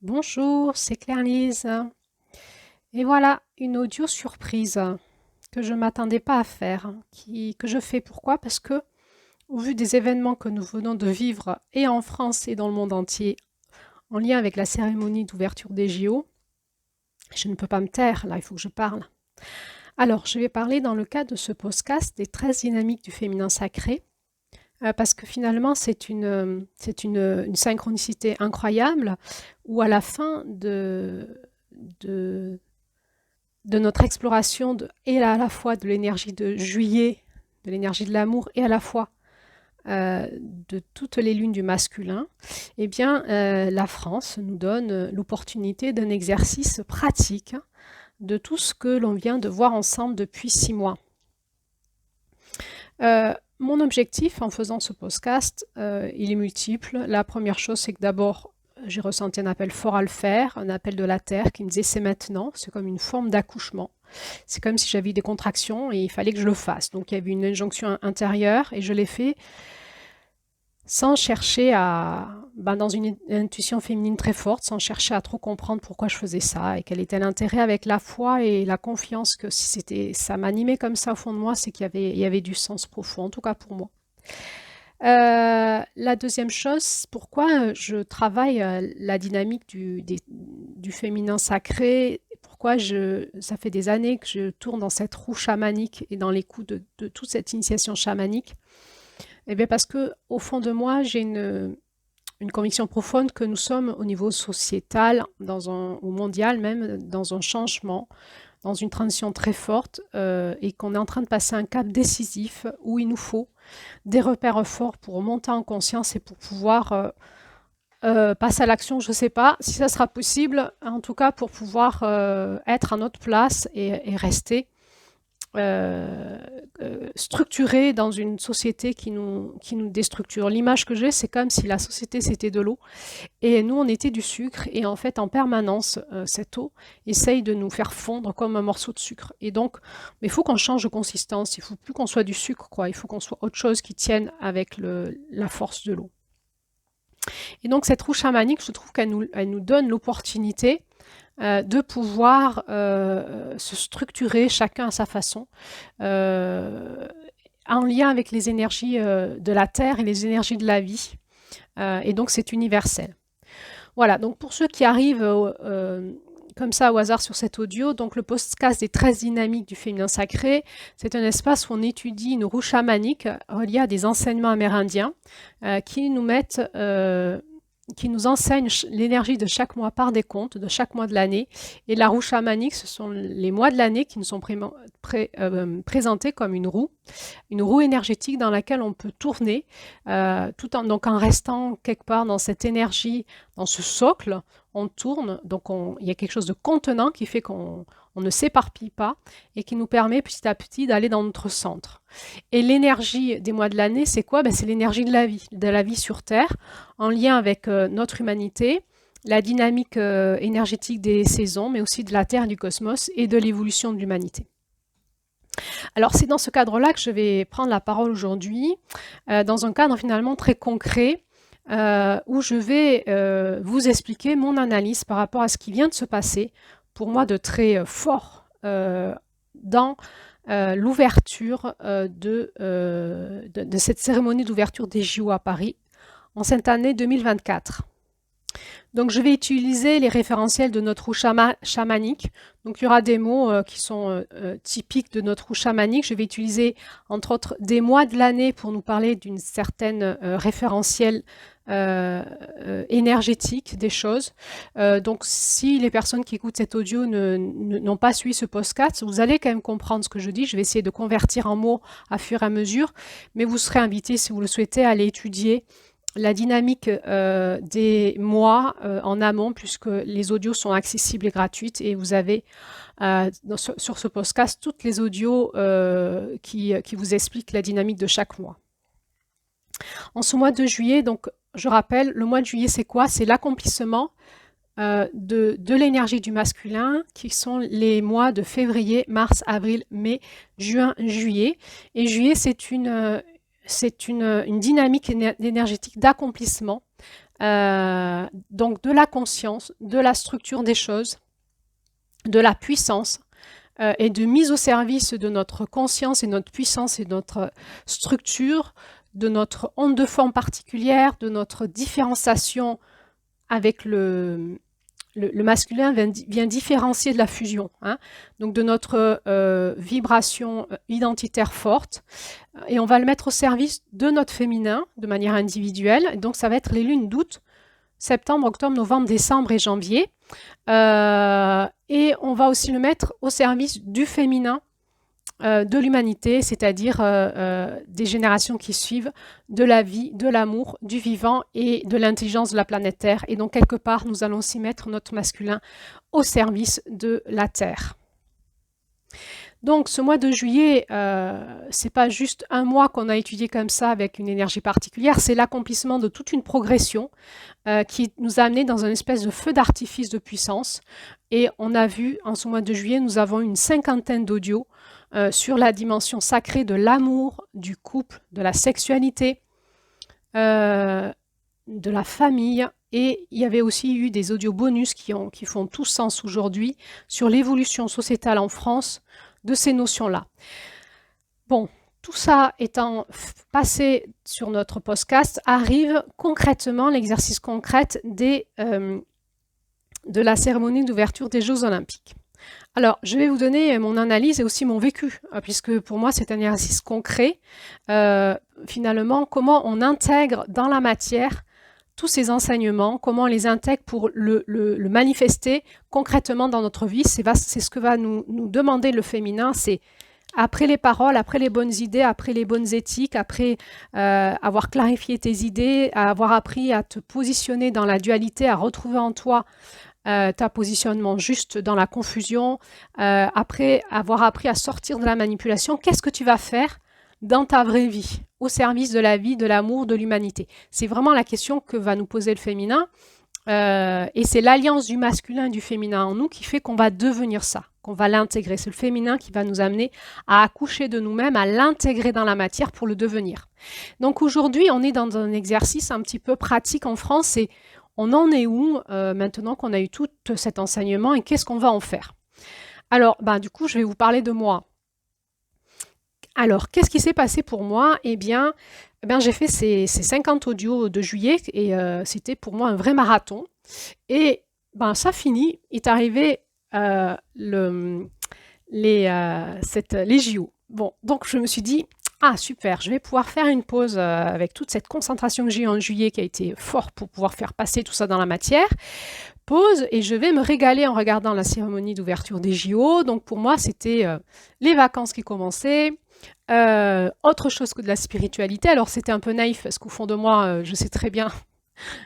Bonjour, c'est Claire-Lise. Et voilà, une audio surprise que je ne m'attendais pas à faire, que je fais. Pourquoi? Parce que, au vu des événements que nous venons de vivre, et en France et dans le monde entier, en lien avec la cérémonie d'ouverture des JO, je ne peux pas me taire, là, il faut que je parle. Alors, je vais parler dans le cadre de ce podcast des 13 dynamiques du féminin sacré, parce que finalement, c'est une synchronicité incroyable, où à la fin de, de notre exploration et à la fois de l'énergie de juillet, de l'énergie de l'amour, et à la fois de toutes les lunes du masculin, eh bien, la France nous donne l'opportunité d'un exercice pratique de tout ce que l'on vient de voir ensemble depuis 6 mois. Mon objectif en faisant ce podcast, il est multiple. La première chose, c'est que d'abord, j'ai ressenti un appel fort à le faire, un appel de la Terre qui me disait c'est maintenant, c'est comme une forme d'accouchement. C'est comme si j'avais des contractions et il fallait que je le fasse. Donc il y avait une injonction intérieure et je l'ai fait sans chercher dans une intuition féminine très forte, sans chercher à trop comprendre pourquoi je faisais ça et quel était l'intérêt, avec la foi et la confiance que si ça m'animait comme ça au fond de moi, c'est qu'il y avait du sens profond, en tout cas pour moi. La deuxième chose, pourquoi je travaille la dynamique du féminin sacré, pourquoi ça fait des années que je tourne dans cette roue chamanique et dans les coups de toute cette initiation chamanique. Eh bien parce que au fond de moi, j'ai une conviction profonde que nous sommes au niveau sociétal, ou mondial même, dans un changement, dans une transition très forte, et qu'on est en train de passer un cap décisif où il nous faut des repères forts pour monter en conscience et pour pouvoir passer à l'action. Je ne sais pas si ça sera possible, en tout cas pour pouvoir être à notre place et rester euh, structuré dans une société qui nous déstructure. L'image que j'ai, c'est comme si la société c'était de l'eau et nous on était du sucre et en fait en permanence cette eau essaye de nous faire fondre comme un morceau de sucre. Et donc, mais il faut qu'on change de consistance, il ne faut plus qu'on soit du sucre, quoi. Il faut qu'on soit autre chose qui tienne avec la force de l'eau. Et donc cette roue chamanique, je trouve qu'elle nous donne l'opportunité de pouvoir se structurer chacun à sa façon, euh, en lien avec les énergies de la Terre et les énergies de la vie. Et donc c'est universel. Voilà, donc pour ceux qui arrivent comme ça au hasard sur cet audio, donc le podcast des 13 dynamiques du féminin sacré, c'est un espace où on étudie une roue chamanique reliée à des enseignements amérindiens qui nous enseignent l'énergie de chaque mois par décompte, de chaque mois de l'année. Et la roue chamanique, ce sont les mois de l'année qui nous sont présentés comme une roue énergétique dans laquelle on peut tourner, donc en restant quelque part dans cette énergie, dans ce socle, on tourne, donc il y a quelque chose de contenant qui fait qu'on ne s'éparpille pas et qui nous permet petit à petit d'aller dans notre centre. Et l'énergie des mois de l'année, c'est quoi? C'est l'énergie de la vie sur Terre, en lien avec notre humanité, la dynamique énergétique des saisons, mais aussi de la Terre, du cosmos et de l'évolution de l'humanité. Alors c'est dans ce cadre-là que je vais prendre la parole aujourd'hui, dans un cadre finalement très concret, où je vais vous expliquer mon analyse par rapport à ce qui vient de se passer, pour moi de très fort, dans l'ouverture de cette cérémonie d'ouverture des JO à Paris en cette année 2024. Donc je vais utiliser les référentiels de notre roue chamanique. Donc il y aura des mots qui sont typiques de notre roue chamanique. Je vais utiliser entre autres des mois de l'année pour nous parler d'une certaine référentiel énergétique des choses. Donc si les personnes qui écoutent cet audio n'ont pas suivi ce podcast, vous allez quand même comprendre ce que je dis. Je vais essayer de convertir en mots à fur et à mesure, mais vous serez invité, si vous le souhaitez, à aller étudier la dynamique des mois en amont, puisque les audios sont accessibles et gratuites, et vous avez sur ce podcast toutes les audios qui vous expliquent la dynamique de chaque mois. En ce mois de juillet, donc je rappelle, le mois de juillet c'est quoi? C'est l'accomplissement de l'énergie du masculin, qui sont les mois de février, mars, avril, mai, juin, juillet. Et juillet, c'est une dynamique énergétique d'accomplissement, donc de la conscience, de la structure des choses, de la puissance, et de mise au service de notre conscience et notre puissance et notre structure, de notre onde de forme particulière, de notre différenciation avec le masculin vient différencier de la fusion, hein, donc de notre vibration identitaire forte, et on va le mettre au service de notre féminin de manière individuelle. Donc ça va être les lunes d'août, septembre, octobre, novembre, décembre et janvier. Et on va aussi le mettre au service du féminin de l'humanité, c'est-à-dire des générations qui suivent, de la vie, de l'amour, du vivant et de l'intelligence de la planète Terre. Et donc, quelque part, nous allons aussi mettre notre masculin au service de la Terre. Donc, ce mois de juillet, c'est pas juste un mois qu'on a étudié comme ça avec une énergie particulière, c'est l'accomplissement de toute une progression qui nous a amené dans une espèce de feu d'artifice de puissance. Et on a vu, en ce mois de juillet, nous avons une 50aine d'audios sur la dimension sacrée de l'amour, du couple, de la sexualité, de la famille. Et il y avait aussi eu des audios bonus qui font tout sens aujourd'hui sur l'évolution sociétale en France de ces notions-là. Bon, tout ça étant passé sur notre podcast, arrive concrètement l'exercice concret de la cérémonie d'ouverture des Jeux Olympiques. Alors, je vais vous donner mon analyse et aussi mon vécu, puisque pour moi, c'est un exercice concret. Finalement, comment on intègre dans la matière tous ces enseignements, comment on les intègre pour le manifester concrètement dans notre vie. C'est ce que va nous demander le féminin, c'est après les paroles, après les bonnes idées, après les bonnes éthiques, après avoir clarifié tes idées, avoir appris à te positionner dans la dualité, à retrouver en toi ta positionnement juste dans la confusion, après avoir appris à sortir de la manipulation, qu'est-ce que tu vas faire dans ta vraie vie, au service de la vie, de l'amour, de l'humanité? C'est vraiment la question que va nous poser le féminin, et c'est l'alliance du masculin et du féminin en nous qui fait qu'on va devenir ça, qu'on va l'intégrer. C'est le féminin qui va nous amener à accoucher de nous-mêmes, à l'intégrer dans la matière pour le devenir. Donc aujourd'hui, on est dans un exercice un petit peu pratique en France, et on en est où maintenant qu'on a eu tout cet enseignement, et qu'est-ce qu'on va en faire? Alors, du coup, je vais vous parler de moi. Alors, qu'est-ce qui s'est passé pour moi? Eh bien, j'ai fait ces 50 audios de juillet, et c'était pour moi un vrai marathon. Et ça finit, est arrivé les JO. Bon, donc je me suis dit, ah super, je vais pouvoir faire une pause avec toute cette concentration que j'ai eue en juillet qui a été fort pour pouvoir faire passer tout ça dans la matière. Pause, et je vais me régaler en regardant la cérémonie d'ouverture des JO. Donc pour moi, c'était les vacances qui commençaient, autre chose que de la spiritualité. Alors c'était un peu naïf parce qu'au fond de moi, je sais très bien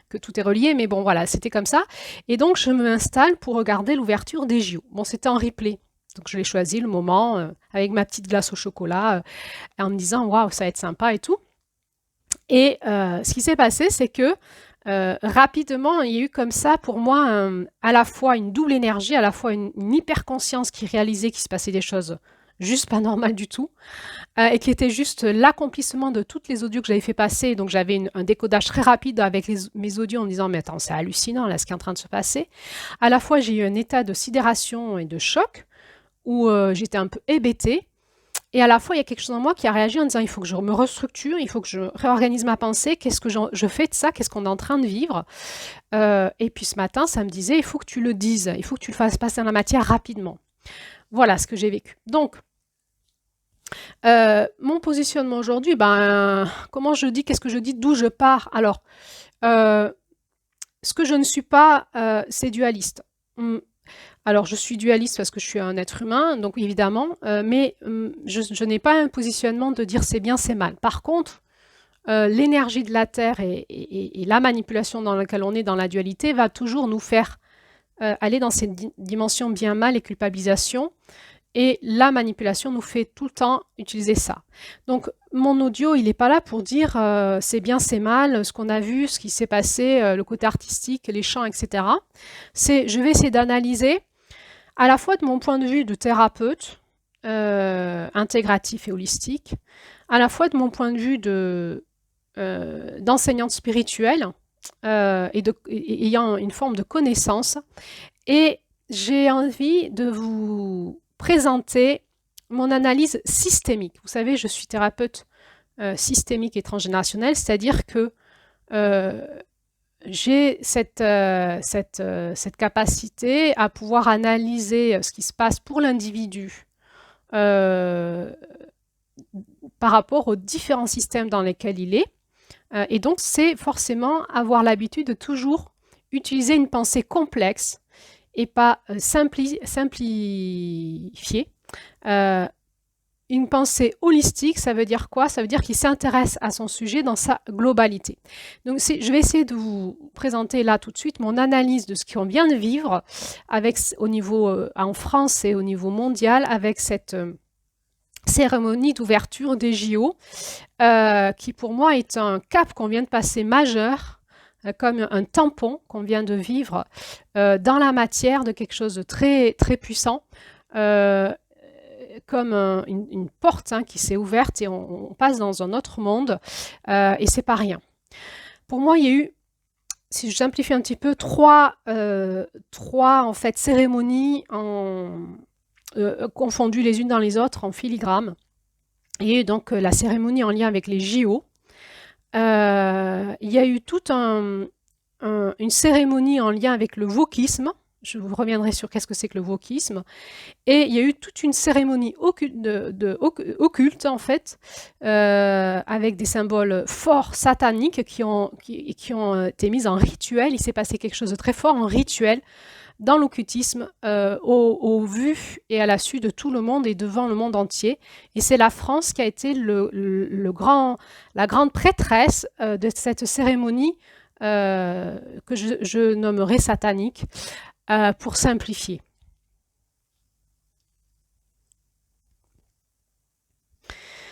que tout est relié, mais bon voilà, c'était comme ça. Et donc je m'installe pour regarder l'ouverture des JO. Bon, c'était en replay. Donc je l'ai choisi le moment avec ma petite glace au chocolat en me disant waouh, ça va être sympa et tout. Et ce qui s'est passé, c'est que rapidement, il y a eu comme ça pour moi à la fois une double énergie, à la fois une hyper-conscience qui réalisait qu'il se passait des choses juste pas normales du tout, et qui était juste l'accomplissement de toutes les audios que j'avais fait passer. Donc j'avais un décodage très rapide avec mes audios en me disant mais attends, c'est hallucinant là ce qui est en train de se passer. À la fois j'ai eu un état de sidération et de choc où j'étais un peu hébétée. Et à la fois, il y a quelque chose en moi qui a réagi en disant il faut que je me restructure, il faut que je réorganise ma pensée, qu'est-ce que je fais de ça, qu'est-ce qu'on est en train de vivre. Et puis ce matin, ça me disait il faut que tu le dises, il faut que tu le fasses passer dans la matière rapidement. Voilà ce que j'ai vécu. Donc, mon positionnement aujourd'hui, comment je dis, qu'est-ce que je dis, d'où je pars? Alors, ce que je ne suis pas, c'est dualiste. Alors, je suis dualiste parce que je suis un être humain, donc évidemment, mais je n'ai pas un positionnement de dire c'est bien, c'est mal. Par contre, l'énergie de la Terre et la manipulation dans laquelle on est dans la dualité va toujours nous faire aller dans cette dimension bien-mal et culpabilisation. Et la manipulation nous fait tout le temps utiliser ça. Donc, mon audio, il n'est pas là pour dire c'est bien, c'est mal, ce qu'on a vu, ce qui s'est passé, le côté artistique, les chants, etc. Je vais essayer d'analyser à la fois de mon point de vue de thérapeute, intégratif et holistique, à la fois de mon point de vue d'enseignante spirituelle, ayant une forme de connaissance. Et j'ai envie de vous présenter mon analyse systémique. Vous savez, je suis thérapeute systémique et transgénérationnelle, c'est-à-dire que euh, j'ai cette capacité à pouvoir analyser ce qui se passe pour l'individu euh, par rapport aux différents systèmes dans lesquels il est. Et donc, c'est forcément avoir l'habitude de toujours utiliser une pensée complexe et pas simplifiée. Une pensée holistique, ça veut dire quoi? Ça veut dire qu'il s'intéresse à son sujet dans sa globalité. Donc, je vais essayer de vous présenter là tout de suite mon analyse de ce qu'on vient de vivre avec, au niveau, en France et au niveau mondial avec cette cérémonie d'ouverture des JO, qui pour moi est un cap qu'on vient de passer majeur, comme un tampon qu'on vient de vivre dans la matière de quelque chose de très, très puissant, comme une porte qui s'est ouverte et on passe dans un autre monde, et c'est pas rien. Pour moi, il y a eu, si je simplifie un petit peu, trois en fait, cérémonies confondues les unes dans les autres en filigrane. Et donc la cérémonie en lien avec les JO. Il y a eu toute une cérémonie en lien avec le wokisme. Je vous reviendrai sur qu'est-ce que c'est que le wokisme. Et il y a eu toute une cérémonie occulte, en fait, avec des symboles forts sataniques qui ont été mis en rituel. Il s'est passé quelque chose de très fort en rituel dans l'occultisme, au vu et à la su de tout le monde et devant le monde entier. Et c'est la France qui a été la grande prêtresse de cette cérémonie que je nommerai satanique, pour simplifier.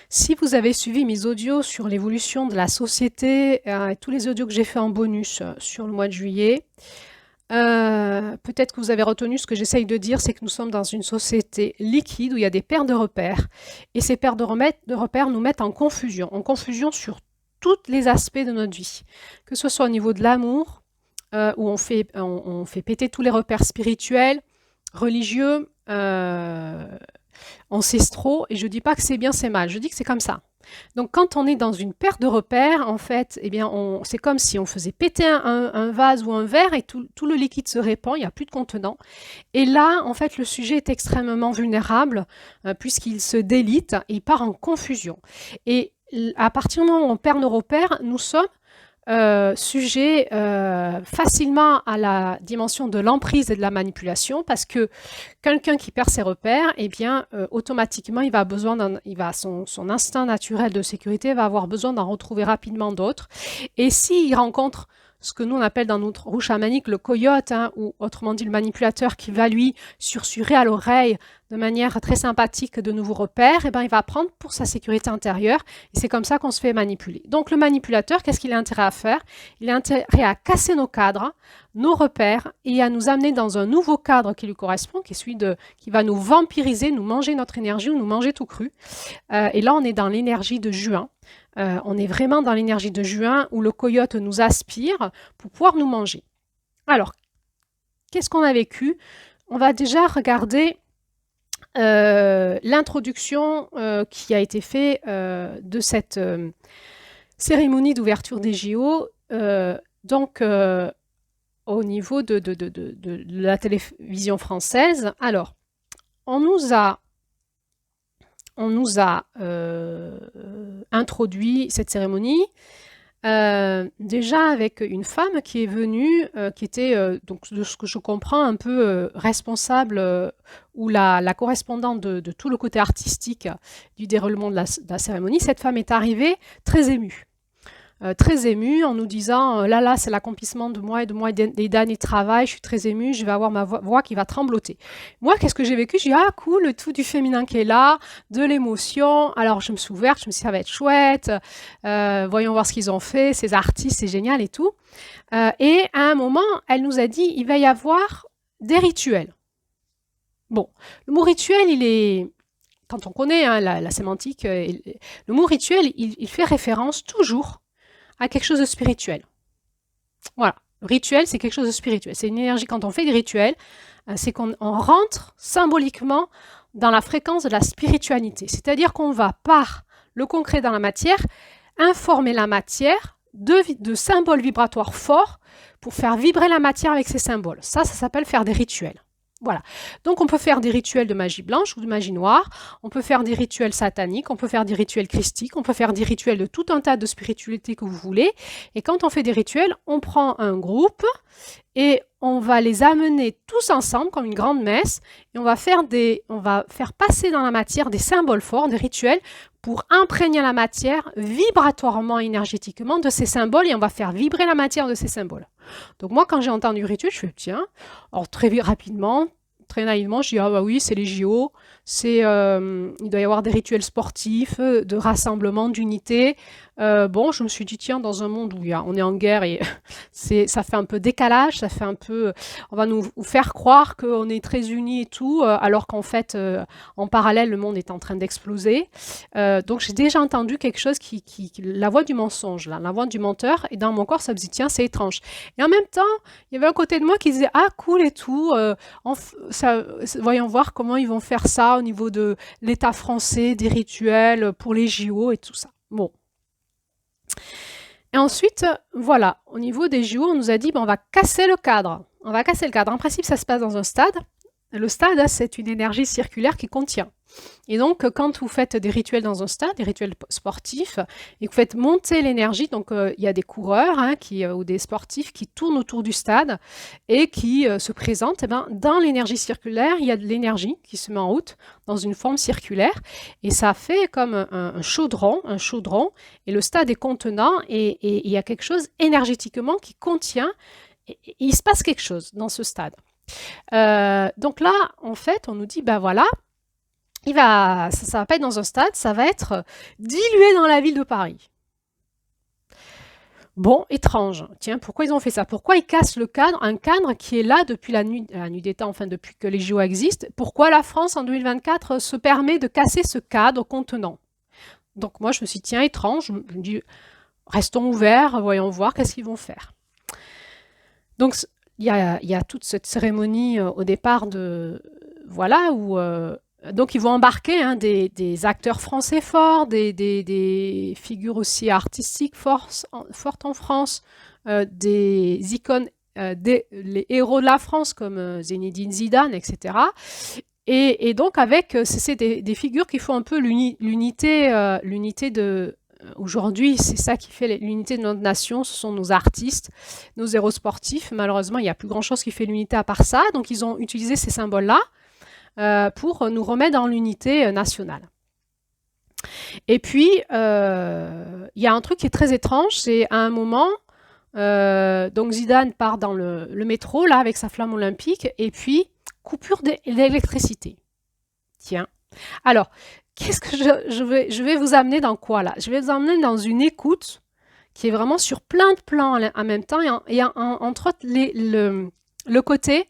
Si vous avez suivi mes audios sur l'évolution de la société, tous les audios que j'ai fait en bonus sur le mois de juillet, peut-être que vous avez retenu ce que j'essaye de dire, c'est que nous sommes dans une société liquide où il y a des paires de repères. Et ces paires de repères nous mettent en confusion sur tous les aspects de notre vie. Que ce soit au niveau de l'amour, où on fait péter tous les repères spirituels, religieux, ancestraux. Et je ne dis pas que c'est bien, c'est mal, je dis que c'est comme ça. Donc quand on est dans une perte de repères, en fait, eh bien, c'est comme si on faisait péter un vase ou un verre et tout le liquide se répand, il n'y a plus de contenant. Et là, en fait, le sujet est extrêmement vulnérable puisqu'il se délite et il part en confusion. Et à partir du moment où on perd nos repères, nous sommes sujet facilement à la dimension de l'emprise et de la manipulation, parce que quelqu'un qui perd ses repères, eh bien, automatiquement, son instinct naturel de sécurité va avoir besoin d'en retrouver rapidement d'autres. Et s'il rencontre ce que nous on appelle dans notre roue chamanique le coyote, ou autrement dit le manipulateur qui va lui susurrer à l'oreille de manière très sympathique de nouveaux repères, eh ben, il va prendre pour sa sécurité intérieure et c'est comme ça qu'on se fait manipuler. Donc le manipulateur, qu'est-ce qu'il a intérêt à faire? Il a intérêt à casser nos cadres, nos repères et à nous amener dans un nouveau cadre qui lui correspond, qui est celui qui va nous vampiriser, nous manger notre énergie ou nous manger tout cru. Et là, on est dans l'énergie de juin. On est vraiment dans l'énergie de juin où le coyote nous aspire pour pouvoir nous manger. Alors, qu'est-ce qu'on a vécu? On va déjà regarder l'introduction qui a été faite de cette cérémonie d'ouverture des JO, donc au niveau de la télévision française. Alors, on nous a introduit cette cérémonie déjà avec une femme qui est venue, qui était, donc de ce que je comprends, un peu responsable ou la correspondante de tout le côté artistique du déroulement de la cérémonie. Cette femme est arrivée très émue. Très émue en nous disant là c'est l'accomplissement de moi et des d'années de travail, je suis très émue, je vais avoir ma voix qui va trembloter. Moi, qu'est-ce que j'ai vécu? J'ai dit ah cool, le tout du féminin qui est là, de l'émotion. Alors je me suis ouverte, je me suis dit ça va être chouette, voyons voir ce qu'ils ont fait, ces artistes, c'est génial et tout. Et à un moment, elle nous a dit il va y avoir des rituels. Bon, le mot rituel, il est, quand on connaît la sémantique, le mot rituel, il fait référence toujours à quelque chose de spirituel. Voilà. Le rituel, c'est quelque chose de spirituel. C'est une énergie, quand on fait des rituels, c'est qu'on rentre symboliquement dans la fréquence de la spiritualité. C'est-à-dire qu'on va, par le concret dans la matière, informer la matière de symboles vibratoires forts pour faire vibrer la matière avec ces symboles. Ça s'appelle faire des rituels. Voilà. Donc on peut faire des rituels de magie blanche ou de magie noire, on peut faire des rituels sataniques, on peut faire des rituels christiques, on peut faire des rituels de tout un tas de spiritualités que vous voulez. Et quand on fait des rituels, on prend un groupe et on va les amener tous ensemble comme une grande messe et on va faire passer dans la matière des symboles forts, des rituels pour imprégner la matière vibratoirement, énergétiquement de ces symboles et on va faire vibrer la matière de ces symboles. Donc moi, quand j'ai entendu rituel, je fais tiens, alors très rapidement, très naïvement, je dis ah bah oui, c'est les JO, il doit y avoir des rituels sportifs, de rassemblement, d'unité. Bon, je me suis dit tiens, dans un monde où on est en guerre et ça fait un peu décalage, ça fait un peu, on va nous faire croire qu'on est très unis et tout, alors qu'en fait, en parallèle, le monde est en train d'exploser. Donc j'ai déjà entendu quelque chose la voix du mensonge, là, la voix du menteur, et dans mon corps, ça me dit tiens, c'est étrange. Et en même temps, il y avait un côté de moi qui disait ah cool et tout, voyons voir comment ils vont faire ça au niveau de l'État français, des rituels pour les JO et tout ça. Bon. Et ensuite, voilà, au niveau des JO, on nous a dit on va casser le cadre. On va casser le cadre. En principe, ça se passe dans un stade. Le stade, c'est une énergie circulaire qui contient. Et donc, quand vous faites des rituels dans un stade, des rituels sportifs, et que vous faites monter l'énergie, donc il y a des coureurs ou des sportifs qui tournent autour du stade et qui se présentent, dans l'énergie circulaire, il y a de l'énergie qui se met en route dans une forme circulaire, et ça fait comme un chaudron, et le stade est contenant, et il y a quelque chose énergétiquement qui contient, et il se passe quelque chose dans ce stade. Donc là, en fait, on nous dit, voilà, ça va pas être dans un stade, ça va être dilué dans la ville de Paris. Bon, étrange. Tiens, pourquoi ils ont fait ça? Pourquoi ils cassent le cadre, un cadre qui est là depuis la nuit des temps, enfin depuis que les JO existent? Pourquoi la France, en 2024, se permet de casser ce cadre contenant? Donc moi, je me suis dit, tiens, étrange. Je me dis, restons ouverts, voyons voir qu'est-ce qu'ils vont faire. Donc, il y a toute cette cérémonie au départ où donc ils vont embarquer des acteurs français forts, des figures aussi artistiques fortes en France, des icônes, les héros de la France comme Zinedine Zidane, etc. Et donc c'est des figures qui font un peu l'unité de... Aujourd'hui, c'est ça qui fait l'unité de notre nation, ce sont nos artistes, nos héros sportifs. Malheureusement, il n'y a plus grand-chose qui fait l'unité à part ça. Donc, ils ont utilisé ces symboles-là pour nous remettre dans l'unité nationale. Et puis, il y a un truc qui est très étrange, c'est à un moment, donc Zidane part dans le métro, là, avec sa flamme olympique, et puis, coupure d'électricité. Tiens. Alors, qu'est-ce que je vais vous amener dans quoi là? Je vais vous amener dans une écoute qui est vraiment sur plein de plans en même temps et entre autres le côté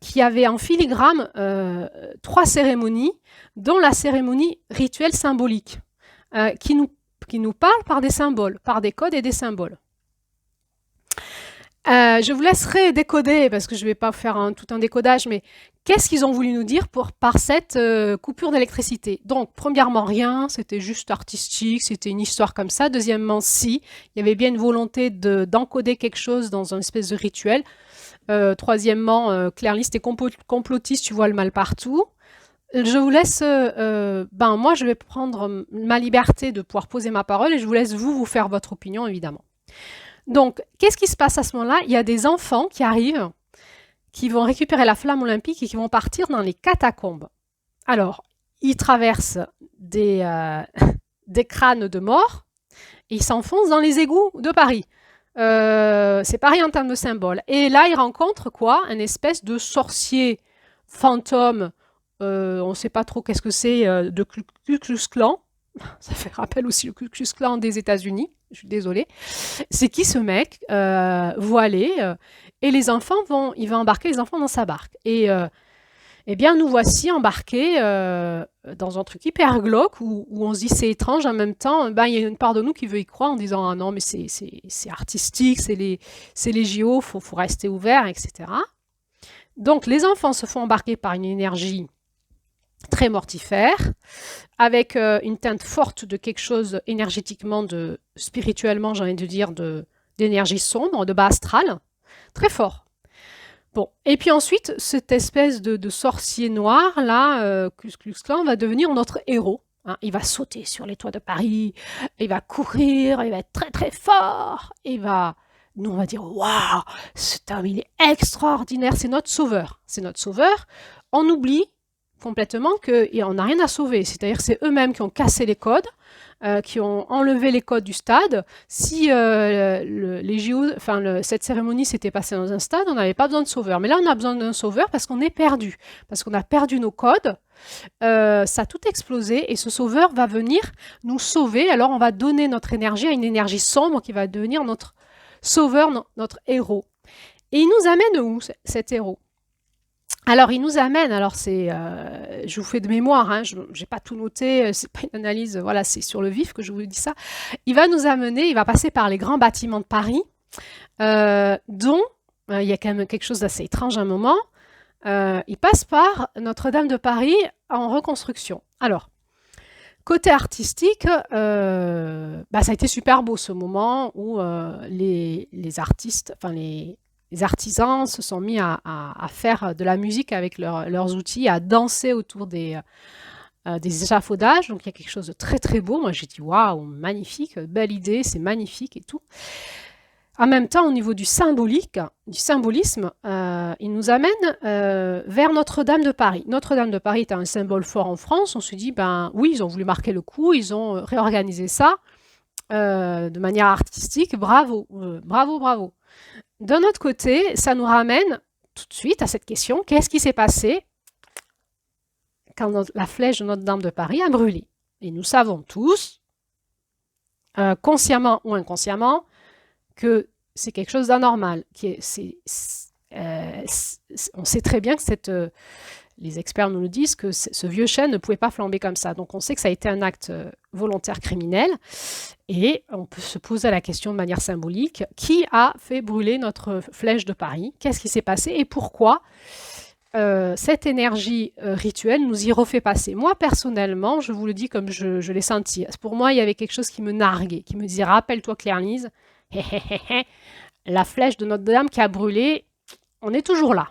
qui avait en filigrane 3 cérémonies, dont la cérémonie rituelle symbolique, qui nous parle par des symboles, par des codes et des symboles. Je vous laisserai décoder, parce que je ne vais pas faire tout un décodage, mais qu'est-ce qu'ils ont voulu nous dire par cette coupure d'électricité? Donc, premièrement, rien, c'était juste artistique, c'était une histoire comme ça. Deuxièmement, il y avait bien une volonté d'encoder quelque chose dans une espèce de rituel. Troisièmement, clairliste et complotiste, tu vois le mal partout. Je vous laisse, moi je vais prendre ma liberté de pouvoir poser ma parole et je vous laisse vous faire votre opinion, évidemment. Donc, qu'est-ce qui se passe à ce moment-là? Il y a des enfants qui arrivent, qui vont récupérer la flamme olympique et qui vont partir dans les catacombes. Alors, ils traversent des crânes de morts et ils s'enfoncent dans les égouts de Paris. C'est pareil en termes de symboles. Et là, ils rencontrent quoi? Un espèce de sorcier fantôme, on ne sait pas trop qu'est-ce que c'est, de Ku Klux Klan. Ça fait rappel aussi le Ku Klux Klan des États-Unis. Je suis désolée. C'est qui ce mec voilé et les enfants il va embarquer les enfants dans sa barque. Et Eh bien, nous voici embarqués dans un truc hyper glauque où on se dit c'est étrange, en même temps, ben, il y a une part de nous qui veut y croire en disant ah non, mais c'est artistique, c'est les JO, faut rester ouvert, etc. Donc, les enfants se font embarquer par une énergie très mortifère, avec une teinte forte de quelque chose énergétiquement, spirituellement, j'ai envie de dire, d'énergie sombre, de bas astral, très fort. Bon, et puis ensuite, cette espèce de sorcier noir, là, Klux Klux Klan, va devenir notre héros. Hein. Il va sauter sur les toits de Paris, il va courir, il va être très très fort, nous on va dire, waouh, cet homme, il est extraordinaire, c'est notre sauveur. C'est notre sauveur. On oublie complètement qu'on n'a rien à sauver, c'est-à-dire que c'est eux-mêmes qui ont cassé les codes, qui ont enlevé les codes du stade. Si les JO, cette cérémonie s'était passée dans un stade, on n'avait pas besoin de sauveur. Mais là, on a besoin d'un sauveur parce qu'on est perdu, parce qu'on a perdu nos codes. Ça a tout explosé et ce sauveur va venir nous sauver. Alors, on va donner notre énergie à une énergie sombre qui va devenir notre sauveur, notre héros. Et il nous amène où, cet héros? Alors, il nous amène, je vous fais de mémoire, hein, je n'ai pas tout noté, c'est pas une analyse, voilà, c'est sur le vif que je vous dis ça. Il va nous amener, il va passer par les grands bâtiments de Paris, dont il y a quand même quelque chose d'assez étrange à un moment. Il passe par Notre-Dame de Paris en reconstruction. Alors, côté artistique, ça a été super beau ce moment où les artistes, les artisans se sont mis à faire de la musique avec leurs outils, à danser autour des échafaudages. Donc il y a quelque chose de très très beau. Moi j'ai dit waouh, magnifique, belle idée, c'est magnifique et tout. En même temps, au niveau du symbolisme, il nous amène vers Notre-Dame de Paris. Notre-Dame de Paris est un symbole fort en France. On se dit, ben oui, ils ont voulu marquer le coup, ils ont réorganisé ça de manière artistique. Bravo, bravo, bravo. D'un autre côté, ça nous ramène tout de suite à cette question, qu'est-ce qui s'est passé quand la flèche de Notre-Dame de Paris a brûlé? Et nous savons tous, consciemment ou inconsciemment, que c'est quelque chose d'anormal. On sait très bien que les experts nous le disent, que ce vieux chêne ne pouvait pas flamber comme ça. Donc on sait que ça a été un acte volontaire criminel. Et on peut se poser la question de manière symbolique, qui a fait brûler notre flèche de Paris? Qu'est-ce qui s'est passé et pourquoi cette énergie rituelle nous y refait passer? Moi, personnellement, je vous le dis comme je l'ai senti. Pour moi, il y avait quelque chose qui me narguait, qui me disait, rappelle-toi Claire-Lise, la flèche de Notre-Dame qui a brûlé, on est toujours là.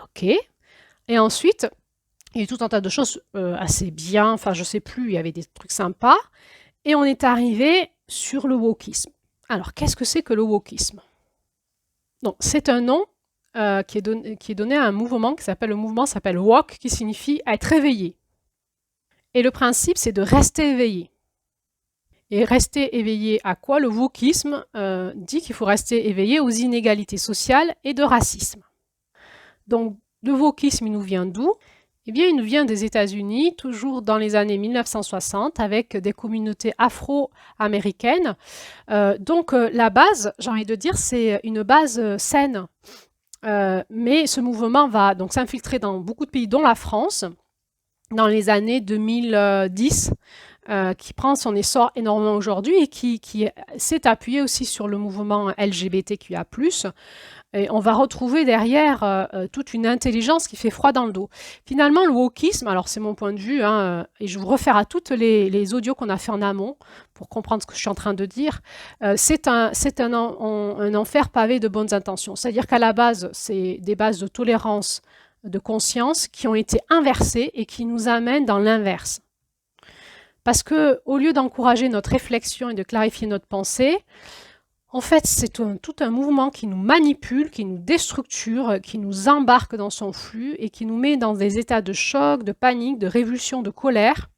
Ok. Et ensuite, il y a eu tout un tas de choses assez bien, enfin je sais plus, il y avait des trucs sympas. Et on est arrivé sur le wokisme. Alors, qu'est-ce que c'est que le wokisme? Donc, c'est un nom qui est donné à un mouvement qui s'appelle, le mouvement s'appelle wok, qui signifie être éveillé. Et le principe, c'est de rester éveillé. Et rester éveillé à quoi? Le wokisme dit qu'il faut rester éveillé aux inégalités sociales et de racisme. Donc, le wokisme, il nous vient d'où? Eh bien, il nous vient des États-Unis, toujours dans les années 1960, avec des communautés afro-américaines. Donc, la base, j'ai envie de dire, c'est une base saine. Mais ce mouvement va donc s'infiltrer dans beaucoup de pays, dont la France, dans les années 2010, qui prend son essor énormément aujourd'hui et qui s'est appuyé aussi sur le mouvement LGBTQIA+. Et on va retrouver derrière toute une intelligence qui fait froid dans le dos. Finalement, le wokisme, alors c'est mon point de vue, hein, et je vous réfère à toutes les audios qu'on a fait en amont pour comprendre ce que je suis en train de dire, c'est un enfer pavé de bonnes intentions. C'est-à-dire qu'à la base, c'est des bases de tolérance, de conscience qui ont été inversées et qui nous amènent dans l'inverse. Parce qu'au lieu d'encourager notre réflexion et de clarifier notre pensée, en fait, c'est tout un mouvement qui nous manipule, qui nous déstructure, qui nous embarque dans son flux et qui nous met dans des états de choc, de panique, de révulsion, de colère.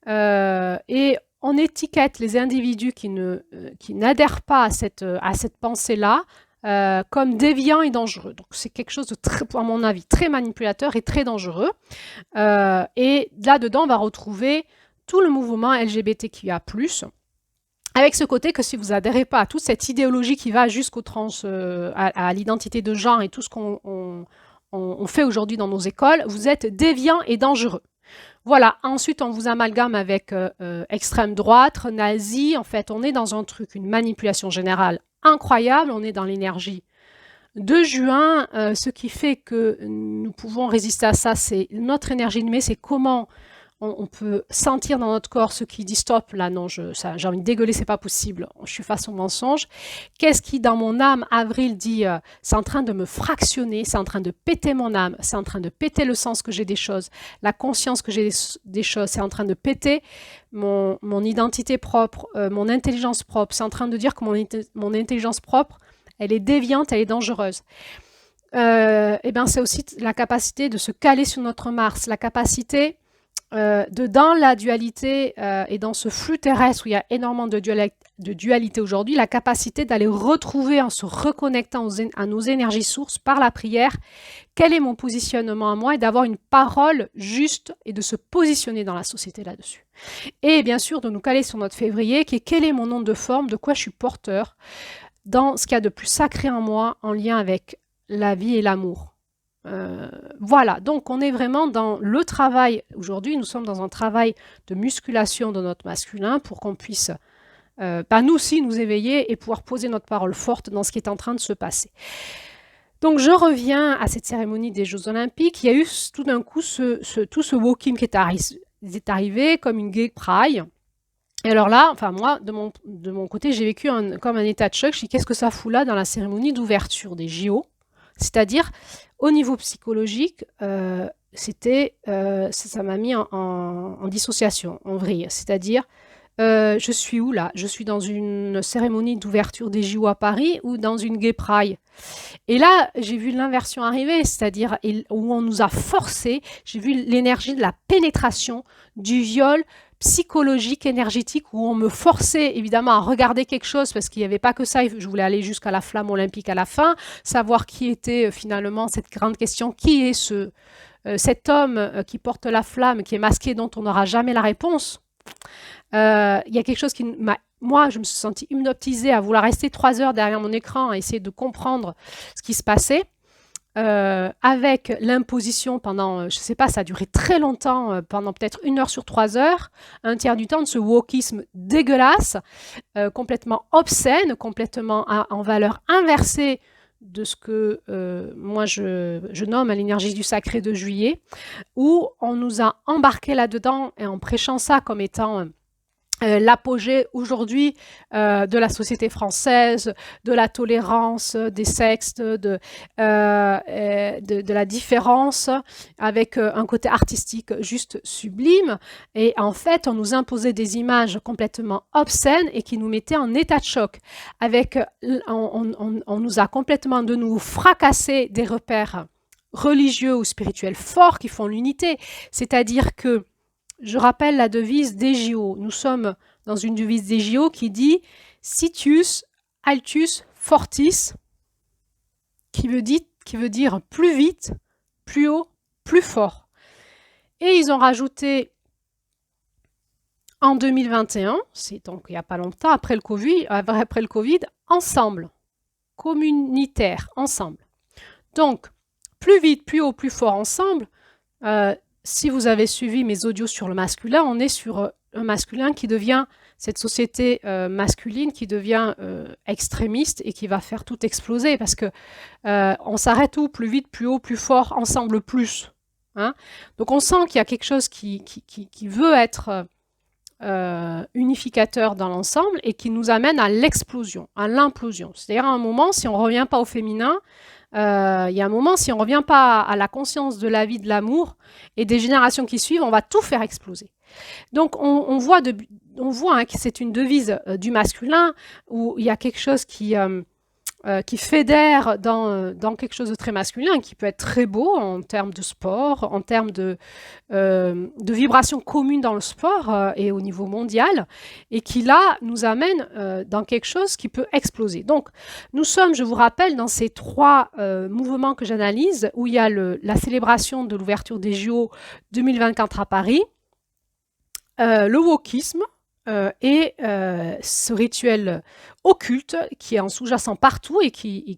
Et on étiquette les individus qui n'adhèrent pas à cette pensée-là comme déviants et dangereux. Donc c'est quelque chose de, à mon avis, très manipulateur et très dangereux. Et là-dedans, on va retrouver tout le mouvement LGBTQIA+, avec ce côté que si vous adhérez pas à toute cette idéologie qui va jusqu'au à l'identité de genre et tout ce qu'on fait aujourd'hui dans nos écoles, vous êtes déviant et dangereux. Voilà, ensuite on vous amalgame avec extrême droite, nazi, en fait on est dans un truc, une manipulation générale incroyable, on est dans l'énergie de juin, ce qui fait que nous pouvons résister à ça, c'est notre énergie de mai, c'est comment on peut sentir dans notre corps ce qui dit stop, là non, j'ai envie de dégueuler, c'est pas possible, je suis face au mensonge. Qu'est-ce qui dans mon âme, avril, dit c'est en train de me fractionner, c'est en train de péter mon âme, c'est en train de péter le sens que j'ai des choses, la conscience que j'ai des choses, c'est en train de péter mon identité propre, mon intelligence propre, c'est en train de dire que mon intelligence propre, elle est déviante, elle est dangereuse. Et bien c'est aussi la capacité de se caler sur notre Mars, la capacité dans la dualité et dans ce flux terrestre où il y a énormément de dualité aujourd'hui, la capacité d'aller retrouver en se reconnectant à nos énergies sources par la prière, quel est mon positionnement à moi et d'avoir une parole juste et de se positionner dans la société là-dessus. Et bien sûr de nous caler sur notre février qui est quel est mon onde de forme, de quoi je suis porteur, dans ce qu'il y a de plus sacré en moi en lien avec la vie et l'amour. Voilà, donc on est vraiment dans le travail. Aujourd'hui, nous sommes dans un travail de musculation de notre masculin pour qu'on puisse, nous aussi, nous éveiller et pouvoir poser notre parole forte dans ce qui est en train de se passer. Donc je reviens à cette cérémonie des Jeux Olympiques. Il y a eu tout d'un coup tout ce walking qui est arrivé comme une gay pride. Et alors là, enfin moi, de mon côté, j'ai vécu comme un état de choc. Je me dis, qu'est-ce que ça fout là dans la cérémonie d'ouverture des JO? C'est-à-dire, au niveau psychologique, ça m'a mis en dissociation, en vrille. C'est-à-dire, je suis où là? Je suis dans une cérémonie d'ouverture des JO à Paris ou dans une gay pride? Et là, j'ai vu l'inversion arriver, c'est-à-dire où on nous a forcé, j'ai vu l'énergie de la pénétration, du viol psychologique, énergétique, où on me forçait évidemment à regarder quelque chose parce qu'il n'y avait pas que ça, je voulais aller jusqu'à la flamme olympique à la fin, savoir qui était finalement cette grande question, qui est cet homme qui porte la flamme, qui est masqué, dont on n'aura jamais la réponse. Il y a quelque chose qui m'a... Moi, je me suis sentie hypnotisée à vouloir rester 3 heures derrière mon écran, à essayer de comprendre ce qui se passait. Avec l'imposition pendant, je ne sais pas, ça a duré très longtemps, pendant peut-être 1 heure sur 3 heures, un tiers du temps de ce wokisme dégueulasse, complètement obscène, complètement en valeur inversée de ce que moi je nomme à l'énergie du sacré de juillet, où on nous a embarqués là-dedans et en prêchant ça comme étant l'apogée aujourd'hui de la société française, de la tolérance des sexes, de la différence, avec un côté artistique juste sublime. Et en fait, on nous imposait des images complètement obscènes et qui nous mettaient en état de choc. On nous a complètement de nous fracassé des repères religieux ou spirituels forts qui font l'unité. C'est-à-dire que je rappelle la devise des JO. Nous sommes dans une devise des JO qui dit Situs, Altus, Fortis, qui veut dire plus vite, plus haut, plus fort. Et ils ont rajouté en 2021, c'est donc il n'y a pas longtemps, après le Covid, ensemble, communautaire, ensemble. Donc, plus vite, plus haut, plus fort, ensemble. Si vous avez suivi mes audios sur le masculin, on est sur un masculin qui devient, cette société masculine qui devient extrémiste et qui va faire tout exploser parce que on s'arrête où? Plus vite, plus haut, plus fort, ensemble plus. Hein? Donc on sent qu'il y a quelque chose qui veut être unificateur dans l'ensemble et qui nous amène à l'explosion, à l'implosion. C'est-à-dire à un moment, si on ne revient pas au féminin, il y a un moment, si on ne revient pas à la conscience de la vie, de l'amour, et des générations qui suivent, on va tout faire exploser. Donc on voit que c'est une devise du masculin, où il y a quelque chose qui fédère dans quelque chose de très masculin, qui peut être très beau en termes de sport, en termes de vibrations communes dans le sport et au niveau mondial, et qui là nous amène dans quelque chose qui peut exploser. Donc nous sommes, je vous rappelle, dans ces 3 mouvements que j'analyse, où il y a la célébration de l'ouverture des JO 2024 à Paris, le wokisme, ce rituel occulte qui est en sous-jacent partout et qui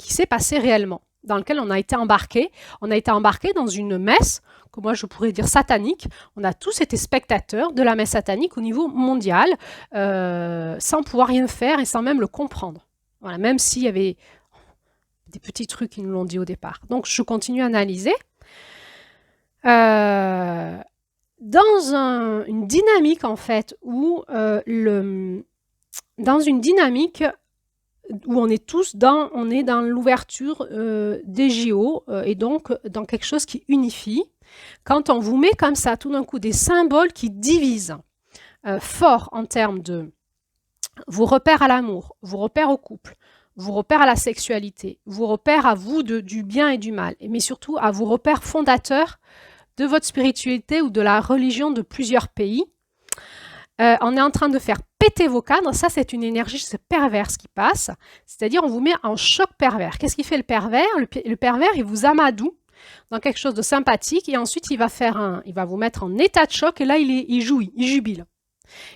s'est passé réellement, dans lequel on a été embarqué. On a été embarqué dans une messe, que moi je pourrais dire satanique. On a tous été spectateurs de la messe satanique au niveau mondial, sans pouvoir rien faire et sans même le comprendre. Voilà, même s'il y avait des petits trucs qui nous l'ont dit au départ. Donc je continue à analyser. Dans une dynamique en fait où dans une dynamique où on est tous dans l'ouverture des JO et donc dans quelque chose qui unifie. Quand on vous met comme ça tout d'un coup des symboles qui divisent fort en termes de vos repères à l'amour, vos repères au couple, vos repères à la sexualité, vos repères à vous du bien et du mal, mais surtout à vos repères fondateurs de votre spiritualité ou de la religion de plusieurs pays, on est en train de faire péter vos cadres. Ça, c'est une énergie perverse qui passe. C'est-à-dire, on vous met en choc pervers. Qu'est-ce qu'il fait le pervers? Le pervers, il vous amadoue dans quelque chose de sympathique et ensuite, il va vous mettre en état de choc et là, il jouit, il jubile.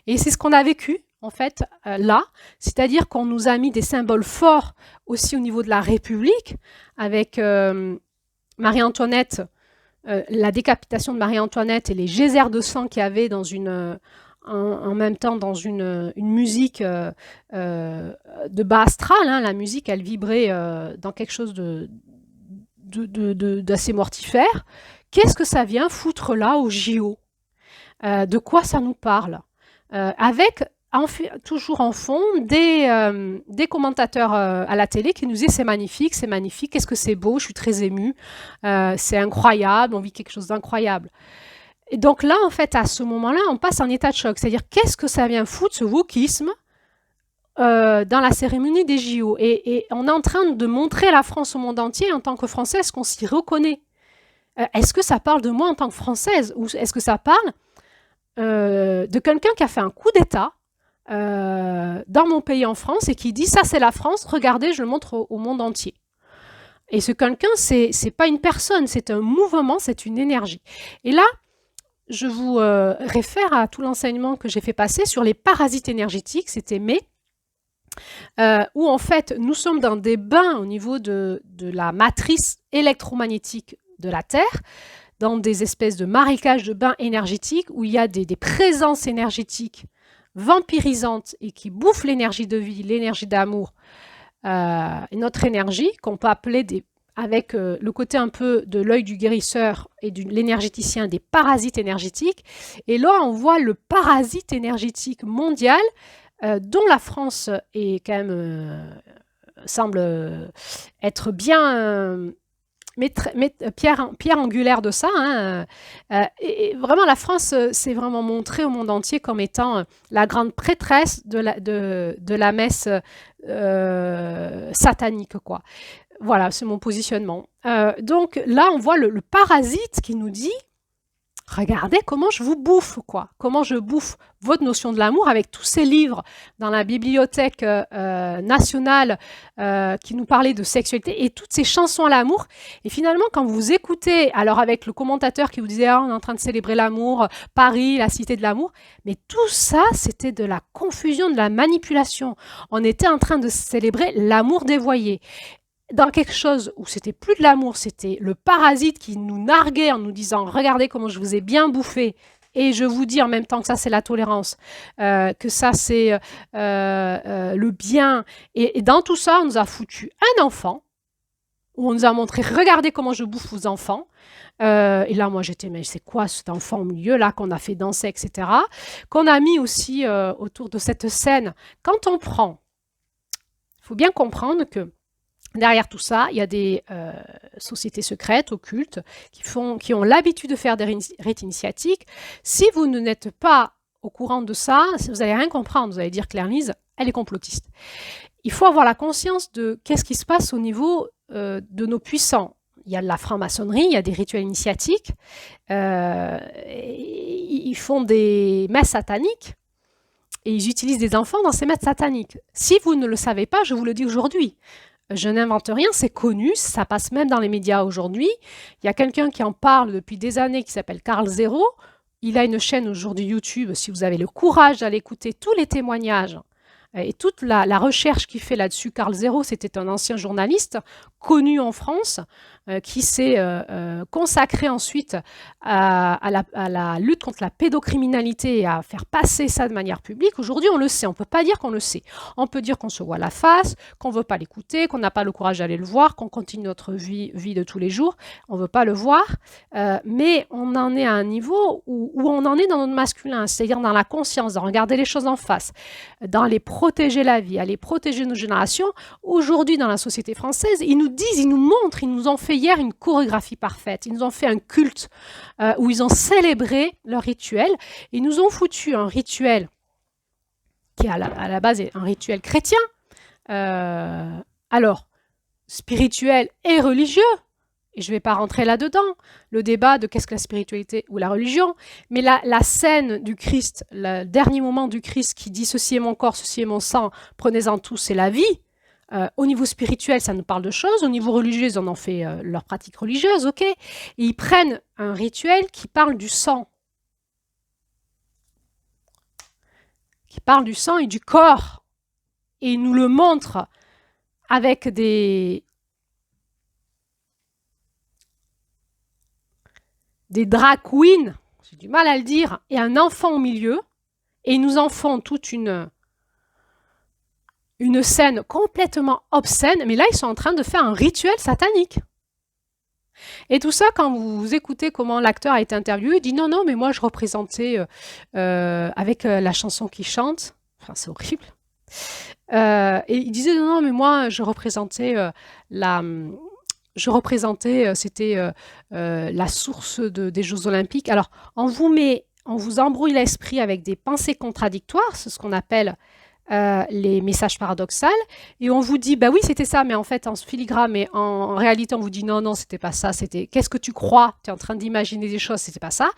Et c'est ce qu'on a vécu, en fait, là. C'est-à-dire qu'on nous a mis des symboles forts aussi au niveau de la République avec Marie-Antoinette, la décapitation de Marie-Antoinette et les geysers de sang qu'il y avait dans en même temps dans une musique de bas astral. Hein. La musique, elle vibrait dans quelque chose d'assez mortifère. Qu'est-ce que ça vient foutre là au JO? De quoi ça nous parle? Avec toujours en fond des commentateurs à la télé qui nous disent c'est magnifique, qu'est-ce que c'est beau, je suis très émue, c'est incroyable, on vit quelque chose d'incroyable. Et donc là, en fait, à ce moment-là, on passe en état de choc. C'est-à-dire, qu'est-ce que ça vient foutre, ce wokisme, dans la cérémonie des JO? Et on est en train de montrer la France au monde entier, en tant que Française, qu'on s'y reconnaît. Est-ce que ça parle de moi en tant que Française? Ou est-ce que ça parle de quelqu'un qui a fait un coup d'État dans mon pays en France et qui dit « ça, c'est la France, regardez, je le montre au monde entier ». Et ce quelqu'un, c'est pas une personne, c'est un mouvement, c'est une énergie. Et là, je vous réfère à tout l'enseignement que j'ai fait passer sur les parasites énergétiques, c'était mai, où en fait nous sommes dans des bains au niveau de la matrice électromagnétique de la Terre, dans des espèces de marécages de bains énergétiques où il y a des présences énergétiques vampirisantes et qui bouffent l'énergie de vie, l'énergie d'amour, notre énergie qu'on peut appeler avec le côté un peu de l'œil du guérisseur et de l'énergéticien, des parasites énergétiques. Et là, on voit le parasite énergétique mondial dont la France est quand même, semble être bien pierre angulaire de ça. Hein. Et vraiment, la France s'est vraiment montrée au monde entier comme étant la grande prêtresse de la messe satanique, quoi. Voilà, c'est mon positionnement. Donc là, on voit le parasite qui nous dit « Regardez comment je vous bouffe, quoi. Comment je bouffe votre notion de l'amour avec tous ces livres dans la bibliothèque nationale qui nous parlaient de sexualité et toutes ces chansons à l'amour. Et finalement, quand vous écoutez, alors avec le commentateur qui vous disait ah, on est en train de célébrer l'amour, Paris, la cité de l'amour, mais tout ça, c'était de la confusion, de la manipulation. On était en train de célébrer l'amour dévoyé. Dans quelque chose où c'était plus de l'amour, c'était le parasite qui nous narguait en nous disant « Regardez comment je vous ai bien bouffé ». Et je vous dis en même temps que ça, c'est la tolérance, que ça, c'est le bien. Et dans tout ça, on nous a foutu un enfant, où on nous a montré « Regardez comment je bouffe vos enfants ». Et là, moi, j'étais « Mais c'est quoi cet enfant au milieu, là, qu'on a fait danser, etc. » Qu'on a mis aussi autour de cette scène. Quand on prend, il faut bien comprendre que derrière tout ça, il y a des sociétés secrètes, occultes, qui ont l'habitude de faire des rites initiatiques. Si vous n'êtes pas au courant de ça, vous n'allez rien comprendre. Vous allez dire Claire-Lise, elle est complotiste. Il faut avoir la conscience de qu'est-ce qui se passe au niveau de nos puissants. Il y a de la franc-maçonnerie, il y a des rituels initiatiques. Ils font des messes sataniques et ils utilisent des enfants dans ces messes sataniques. Si vous ne le savez pas, je vous le dis aujourd'hui. Je n'invente rien, c'est connu, ça passe même dans les médias aujourd'hui. Il y a quelqu'un qui en parle depuis des années qui s'appelle Carl Zero. il a une chaîne aujourd'hui YouTube, si vous avez le courage d'aller écouter tous les témoignages et toute la recherche qu'il fait là-dessus. Carl Zéro, c'était un ancien journaliste connu en France qui s'est consacré ensuite à la lutte contre la pédocriminalité et à faire passer ça de manière publique. Aujourd'hui, on le sait, on ne peut pas dire qu'on le sait. On peut dire qu'on se voit la face, qu'on ne veut pas l'écouter, qu'on n'a pas le courage d'aller le voir, qu'on continue notre vie de tous les jours. On ne veut pas le voir, mais on en est à un niveau où on en est dans notre masculin, c'est-à-dire dans la conscience, dans regarder les choses en face, dans les protéger la vie, aller protéger nos générations. Aujourd'hui, dans la société française, ils nous disent, ils nous montrent, ils nous ont fait hier une chorégraphie parfaite, ils nous ont fait un culte où ils ont célébré leur rituel, ils nous ont foutu un rituel qui à la base est un rituel chrétien, alors spirituel et religieux, et je ne vais pas rentrer là-dedans, le débat de qu'est-ce que la spiritualité ou la religion, mais la scène du Christ, le dernier moment du Christ qui dit « ceci est mon corps, ceci est mon sang, prenez-en tous, c'est la vie », au niveau spirituel, ça nous parle de choses. Au niveau religieux, ils en ont fait leur pratique religieuse, ok. Et ils prennent un rituel qui parle du sang. Qui parle du sang et du corps. Et ils nous le montrent avec des drag queens, j'ai du mal à le dire, et un enfant au milieu. Et ils nous en font toute une scène complètement obscène, mais là, ils sont en train de faire un rituel satanique. Et tout ça, quand vous écoutez comment l'acteur a été interviewé, il dit non, non, mais moi, je représentais avec la chanson qu'il chante, enfin, c'est horrible. Et il disait non, non, mais moi, je représentais c'était la source des Jeux Olympiques. Alors, on vous embrouille l'esprit avec des pensées contradictoires, c'est ce qu'on appelle les messages paradoxaux, et on vous dit, bah oui, c'était ça, mais en fait, en filigrane, mais en réalité, on vous dit, non, non, c'était pas ça, c'était, qu'est-ce que tu crois? Tu es en train d'imaginer des choses, c'était pas ça.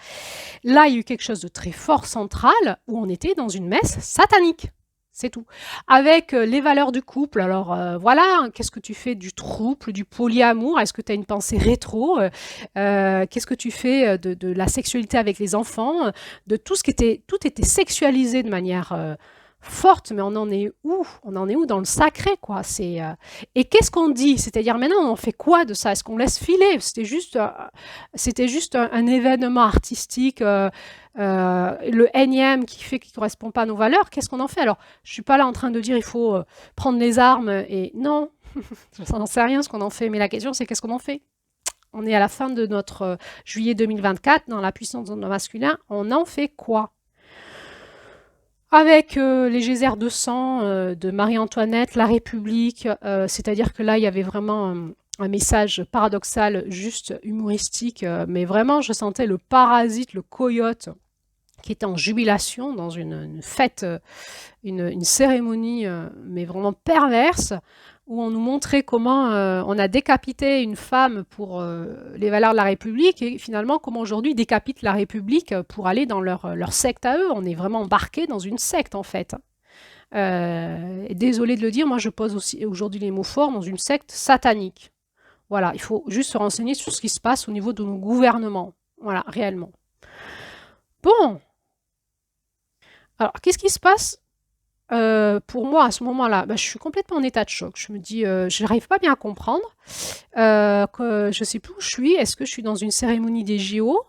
Là, il y a eu quelque chose de très fort, central, où on était dans une messe satanique. C'est tout. Avec les valeurs du couple. Alors voilà, qu'est-ce que tu fais du trouble, du polyamour? Est-ce que tu as une pensée rétro? Qu'est-ce que tu fais de la sexualité avec les enfants? De tout était sexualisé de manière forte, mais on en est où? On en est où dans le sacré, quoi? Et qu'est-ce qu'on dit? C'est-à-dire maintenant, on fait quoi de ça? Est-ce qu'on laisse filer? C'était juste un événement artistique, le énième qui ne correspond pas à nos valeurs. Qu'est-ce qu'on en fait? Alors, je ne suis pas là en train de dire il faut prendre les armes et non, je n'en sais rien ce qu'on en fait, mais la question c'est qu'est-ce qu'on en fait? On est à la fin de notre juillet 2024, dans la puissance de nos masculins, on en fait quoi? Avec les geysers de sang de Marie-Antoinette, la République, c'est-à-dire que là, il y avait vraiment un message paradoxal, juste humoristique, mais vraiment, je sentais le parasite, le coyote, qui était en jubilation dans une fête, une cérémonie, mais vraiment perverse, où on nous montrait comment on a décapité une femme pour les valeurs de la République, et finalement comment aujourd'hui ils décapitent la République pour aller dans leur secte à eux. On est vraiment embarqué dans une secte en fait. Désolé de le dire, moi je pose aussi aujourd'hui les mots forts, dans une secte satanique. Voilà, il faut juste se renseigner sur ce qui se passe au niveau de nos gouvernements. Voilà, réellement. Bon. Alors, qu'est-ce qui se passe pour moi à ce moment-là? Je suis complètement en état de choc. Je me dis, je n'arrive pas bien à comprendre. Que je ne sais plus où je suis. Est-ce que je suis dans une cérémonie des JO?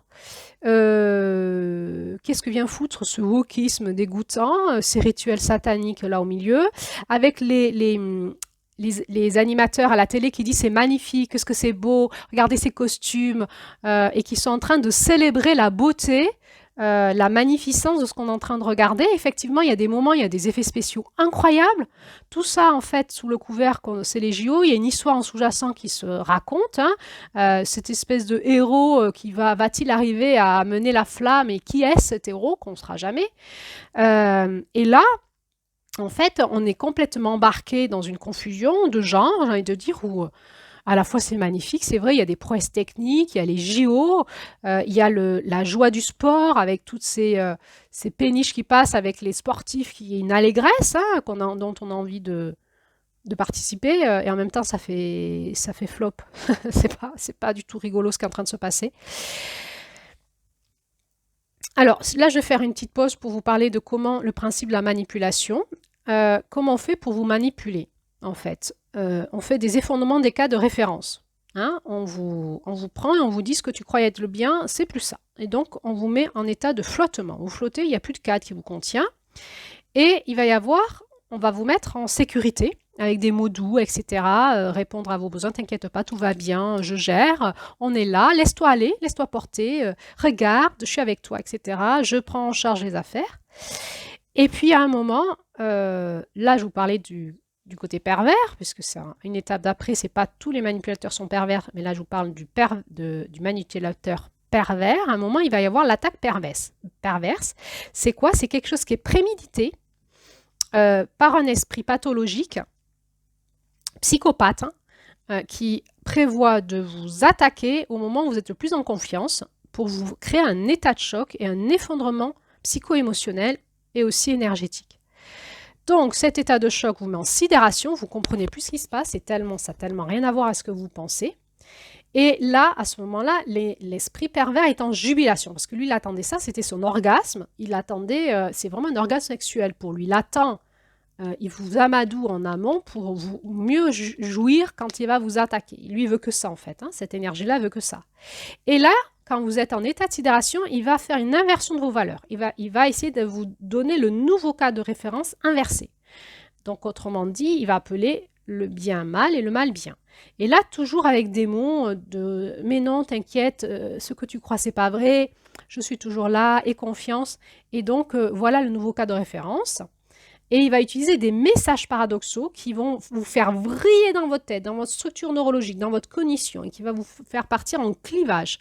Qu'est-ce que vient foutre ce wokisme dégoûtant, ces rituels sataniques là au milieu, avec les animateurs à la télé qui disent c'est magnifique, qu'est-ce que c'est beau, regardez ces costumes, et qui sont en train de célébrer la beauté, la magnificence de ce qu'on est en train de regarder. Effectivement, il y a des moments, il y a des effets spéciaux incroyables. Tout ça, en fait, sous le couvert, c'est les JO. Il y a une histoire en sous-jacent qui se raconte. Cette espèce de héros qui va-t-il arriver à mener la flamme? Et qui est cet héros qu'on ne saura jamais? Et là, en fait, on est complètement embarqué dans une confusion de genre, j'ai envie de dire, où à la fois c'est magnifique, c'est vrai, il y a des prouesses techniques, il y a les JO, il y a la joie du sport avec toutes ces péniches qui passent avec les sportifs, qui est une allégresse dont on a envie de participer, et en même temps ça fait flop. C'est pas du tout rigolo ce qui est en train de se passer. Alors là, je vais faire une petite pause pour vous parler de comment le principe de la manipulation. Comment on fait pour vous manipuler, en fait. On fait des effondrements des cas de référence. Hein, on vous prend et on vous dit ce que tu croyais être le bien, c'est plus ça. Et donc, on vous met en état de flottement. Vous flottez, il n'y a plus de cadre qui vous contient. Et il va y avoir, on va vous mettre en sécurité avec des mots doux, etc. Répondre à vos besoins, t'inquiète pas, tout va bien, je gère, on est là, laisse-toi aller, laisse-toi porter, regarde, je suis avec toi, etc. Je prends en charge les affaires. Et puis à un moment, là je vous parlais du côté pervers, puisque c'est une étape d'après, c'est pas tous les manipulateurs sont pervers, mais là je vous parle du manipulateur pervers. À un moment, il va y avoir l'attaque perverse. C'est quoi? C'est quelque chose qui est prémédité par un esprit pathologique, psychopathe, qui prévoit de vous attaquer au moment où vous êtes le plus en confiance pour vous créer un état de choc et un effondrement psycho-émotionnel et aussi énergétique. Donc cet état de choc vous met en sidération, vous comprenez plus ce qui se passe, ça n'a tellement rien à voir avec ce que vous pensez. Et là, à ce moment-là, l'esprit pervers est en jubilation, parce que lui, il attendait ça, c'était son orgasme, il attendait, c'est vraiment un orgasme sexuel pour lui, il attend, il vous amadoue en amont pour vous mieux jouir quand il va vous attaquer. Lui, il veut que ça en fait, hein, cette énergie-là veut que ça. Et là, quand vous êtes en état de sidération, il va faire une inversion de vos valeurs. Il va essayer de vous donner le nouveau cas de référence inversé. Donc, autrement dit, il va appeler le bien mal et le mal bien. Et là, toujours avec des mots de « mais non, t'inquiète, ce que tu crois, c'est pas vrai, je suis toujours là, et confiance ». Et donc, voilà le nouveau cas de référence. Et il va utiliser des messages paradoxaux qui vont vous faire vriller dans votre tête, dans votre structure neurologique, dans votre cognition, et qui va vous faire partir en clivage.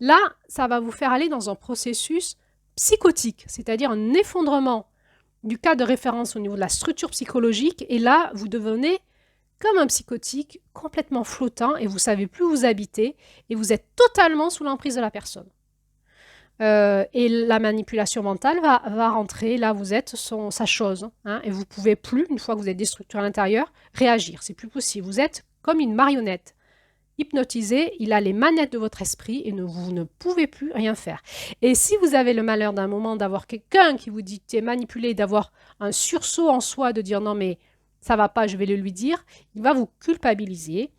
Là, ça va vous faire aller dans un processus psychotique, c'est-à-dire un effondrement du cas de référence au niveau de la structure psychologique. Et là, vous devenez comme un psychotique, complètement flottant, et vous ne savez plus où vous habitez, et vous êtes totalement sous l'emprise de la personne. Et la manipulation mentale va rentrer, là vous êtes sa chose, hein, et vous ne pouvez plus, une fois que vous êtes déstructuré à l'intérieur, réagir, c'est plus possible. Vous êtes comme une marionnette, hypnotisé, il a les manettes de votre esprit et vous ne pouvez plus rien faire. Et si vous avez le malheur d'un moment d'avoir quelqu'un qui vous dit que tu es manipulé, d'avoir un sursaut en soi, de dire non mais ça va pas, je vais le lui dire, il va vous culpabiliser.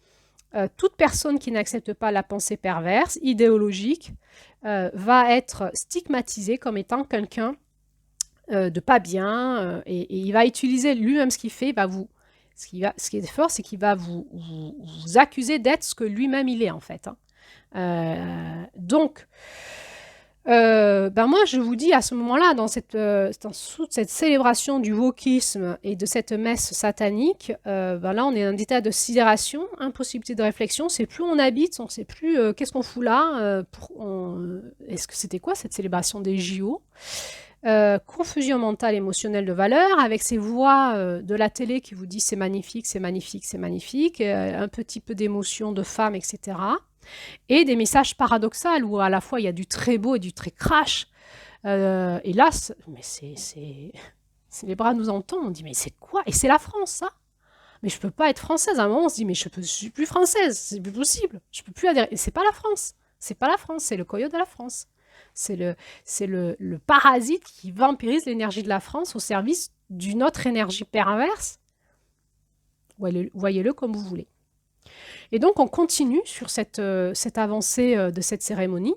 Toute personne qui n'accepte pas la pensée perverse, idéologique, va être stigmatisée comme étant quelqu'un de pas bien, et il va utiliser lui-même ce qu'il fait, ce qui est fort, c'est qu'il va vous accuser d'être ce que lui-même il est en fait. Hein. Donc, moi je vous dis à ce moment-là, dans cette célébration du wokisme et de cette messe satanique, là on est dans un état de sidération, impossibilité de réflexion, c'est plus où on habite, on ne sait plus qu'est-ce qu'on fout là, est-ce que c'était quoi cette célébration des JO? Confusion mentale, émotionnelle de valeur, avec ces voix de la télé qui vous disent c'est magnifique, c'est magnifique, c'est magnifique, un petit peu d'émotion de femme, etc. Et des messages paradoxaux où à la fois il y a du très beau et du très crash. Et là, mais c'est les bras nous en tombent, on dit mais c'est quoi? Et c'est la France, ça? Mais je peux pas être française. À un moment, on se dit mais je suis plus française, c'est plus possible. Je peux plus adhérer. Et c'est pas la France. C'est pas la France, c'est le coyote de la France. C'est le parasite qui vampirise l'énergie de la France au service d'une autre énergie perverse. Voyez-le comme vous voulez. Et donc, on continue sur cette avancée de cette cérémonie.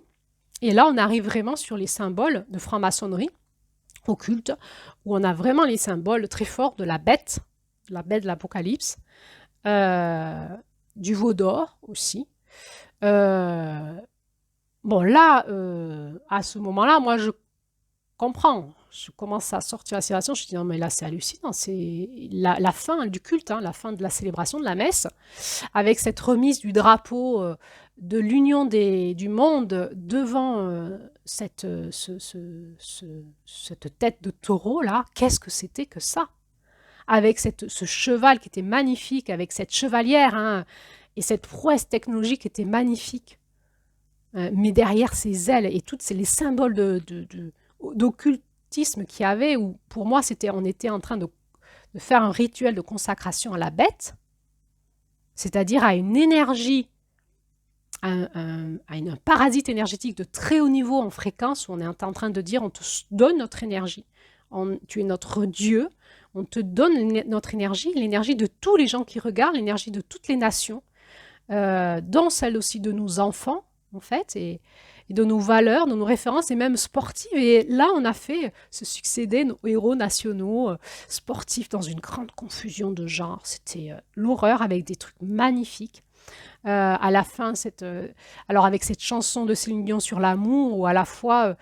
Et là, on arrive vraiment sur les symboles de franc-maçonnerie occulte, où on a vraiment les symboles très forts de la bête de l'Apocalypse, du veau d'or aussi. Bon, là, à ce moment-là, moi, je comprends. Je commence à sortir la célébration. Je dis, non, mais là, c'est hallucinant. C'est la fin du culte, hein, la fin de la célébration de la messe, avec cette remise du drapeau de l'union du monde devant cette tête de taureau, là. Qu'est-ce que c'était que ça? Avec ce cheval qui était magnifique, avec cette chevalière, hein, et cette prouesse technologique qui était magnifique. Mais derrière ces ailes et tous les symboles d'occultisme qu'il y avait, où pour moi on était en train de faire un rituel de consacration à la bête, c'est-à-dire à une énergie, un parasite énergétique de très haut niveau en fréquence, où on est en train de dire on te donne notre énergie, tu es notre Dieu, on te donne notre énergie, l'énergie de tous les gens qui regardent, l'énergie de toutes les nations, dont celle aussi de nos enfants, en fait, et de nos valeurs, de nos références, et même sportives. Et là, on a fait se succéder nos héros nationaux sportifs dans une grande confusion de genres. C'était l'horreur, avec des trucs magnifiques. À la fin, alors avec cette chanson de Céline Dion sur l'amour, où à la fois,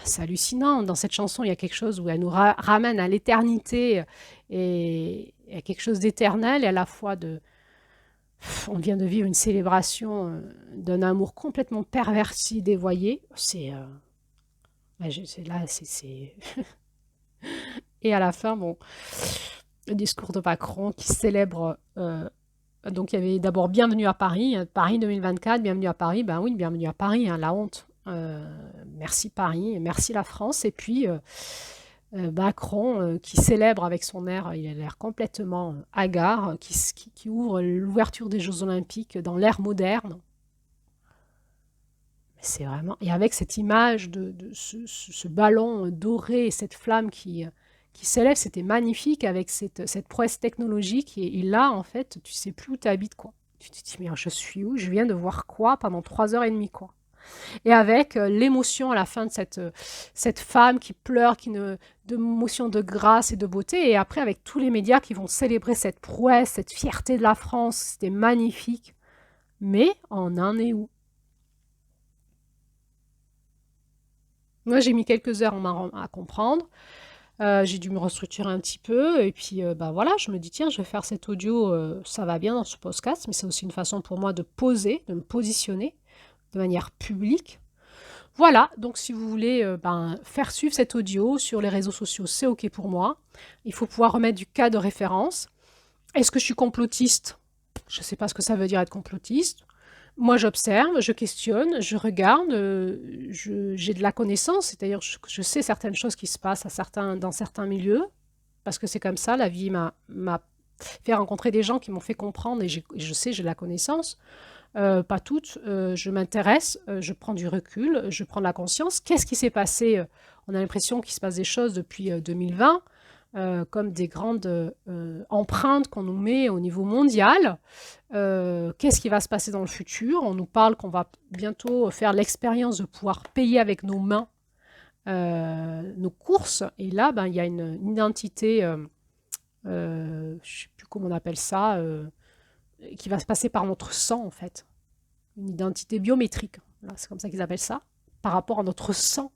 c'est hallucinant, dans cette chanson, il y a quelque chose où elle nous ramène à l'éternité, et à quelque chose d'éternel, et à la fois on vient de vivre une célébration d'un amour complètement perverti, dévoyé. Et à la fin, bon, le discours de Macron qui célèbre. Donc il y avait d'abord Bienvenue à Paris, Paris 2024, Bienvenue à Paris. Ben oui, bienvenue à Paris, hein, la honte. Merci Paris, merci la France. Et puis Macron qui célèbre avec son air, il a l'air complètement hagard, qui ouvre l'ouverture des Jeux Olympiques dans l'ère moderne. C'est vraiment... Et avec cette image de ce ballon doré, cette flamme qui s'élève, c'était magnifique, avec cette prouesse technologique. Et là, en fait, tu sais plus où tu habites, quoi. Tu te dis, mais je suis où? Je viens de voir quoi pendant 3 h 30, quoi. Et avec l'émotion à la fin de cette femme qui pleure, d'émotion de grâce et de beauté. Et après, avec tous les médias qui vont célébrer cette prouesse, cette fierté de la France, c'était magnifique. Mais on en est où? Moi, j'ai mis quelques heures à comprendre. J'ai dû me restructurer un petit peu. Et puis, bah voilà, je me dis, tiens, je vais faire cet audio. Ça va bien dans ce podcast, mais c'est aussi une façon pour moi de poser, de me positionner de manière publique. Voilà, donc si vous voulez faire suivre cet audio sur les réseaux sociaux, c'est OK pour moi. Il faut pouvoir remettre du cas de référence. Est-ce que je suis complotiste? Je ne sais pas ce que ça veut dire être complotiste. Moi, j'observe, je questionne, je regarde, j'ai de la connaissance, c'est-à-dire je sais certaines choses qui se passent dans certains milieux, parce que c'est comme ça, la vie m'a fait rencontrer des gens qui m'ont fait comprendre, et je sais, j'ai de la connaissance. Pas toutes, je m'intéresse, je prends du recul, je prends de la conscience. Qu'est-ce qui s'est passé? On a l'impression qu'il se passe des choses depuis 2020, comme des grandes empreintes qu'on nous met au niveau mondial. Qu'est-ce qui va se passer dans le futur? On nous parle qu'on va bientôt faire l'expérience de pouvoir payer avec nos mains nos courses. Et là, il y a une identité, je ne sais plus comment on appelle ça, qui va se passer par notre sang, en fait. Une identité biométrique. Voilà, c'est comme ça qu'ils appellent ça, par rapport à notre sang.